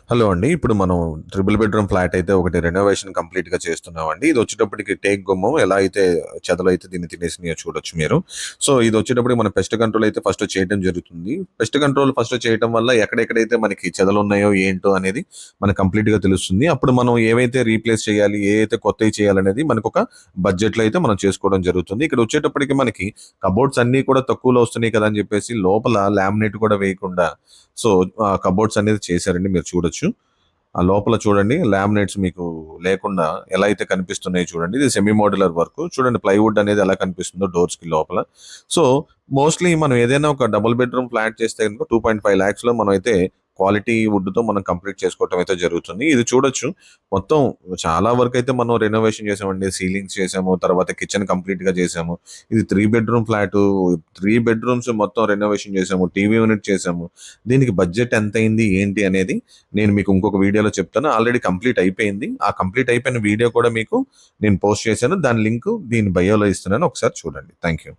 Hello అండి. ఇప్పుడు మనం ట్రిపుల్ బెడ్‌రూమ్ ఫ్లాట్ అయితే ఒకటి రెనోవేషన్ కంప్లీట్‌గా చేస్తున్నామండి. ఇదొచ్చేటప్పటికి టేక్ గుమ్మం ఎలా అయితే చెదలైతే దీన్ని తినేసినాయో చూడొచ్చు మీరు. సో, ఇదొచ్చేటప్పటికి మన పెస్ట్ కంట్రోల్ అయితే ఫస్ట్ చేయడం జరుగుతుంది. పెస్ట్ కంట్రోల్ ఫస్ట్ చేయటం వల్ల ఎక్కడెక్కడైతే మనకి చెదలున్నాయో ఏంటో అనేది మనకు కంప్లీట్‌గా తెలుస్తుంది. అప్పుడు మనం ఏవైతే రీప్లేస్ చేయాలి, ఏవైతే కొత్తయి చేయాలనేది మనకొక బడ్జెట్‌లో అయితే మనం చేసుకోవడం జరుగుతుంది. ఇక్కడొచ్చేటప్పటికి మనకి కబోర్డ్స్ అన్నీ కూడా తక్కువలో వస్తున్నాయి కదా అని చెప్పేసి లోపల లామినేట్ కూడా వేయకుండా సో, కబోర్డ్స్ అనేది చేశారండి మీరు చూడొచ్చు. ఆ లోపల చూడండి లామినేట్స్ మీకు లేకుండా ఎలా అయితే కనిపిస్తున్నాయో చూడండి. ఇది సెమీ మోడ్యులర్ వర్క్. చూడండి ప్లైవుడ్ అనేది ఎలా కనిపిస్తుందో డోర్స్‌కి లోపల. సో, మోస్ట్‌లీ మనం ఏదైనా ఒక డబుల్ బెడ్‌రూమ్ ఫ్లాట్ చేస్తే గనుక 2.5 లాక్స్‌లో మనమైతే క్వాలిటీ వుడ్‌తో మనం కంప్లీట్ చేసుకోవటం అయితే జరుగుతుంది. ఇది చూడొచ్చు. మొత్తం చాలా వరకైతే మనం రెనోవేషన్ చేసామండి. సీలింగ్స్ చేసాము. తర్వాత కిచెన్ కంప్లీట్‌గా చేసాము. ఇది 3 బెడ్‌రూమ్ ఫ్లాటు. 3 బెడ్‌రూమ్స్ మొత్తం రెనోవేషన్ చేసాము. టీవీ యూనిట్ చేసాము. దీనికి బడ్జెట్ ఎంతయింది? ఏంటి? అనేది నేను మీకు ఇంకొక వీడియోలో చెప్తాను. ఆల్రెడీ కంప్లీట్ అయిపోయింది. ఆ కంప్లీట్ అయిపోయిన వీడియో కూడా మీకు నేను పోస్ట్ చేశాను. దాని లింక్ దీని బయోలో ఇస్తున్నాను. ఒకసారి చూడండి. Thank you.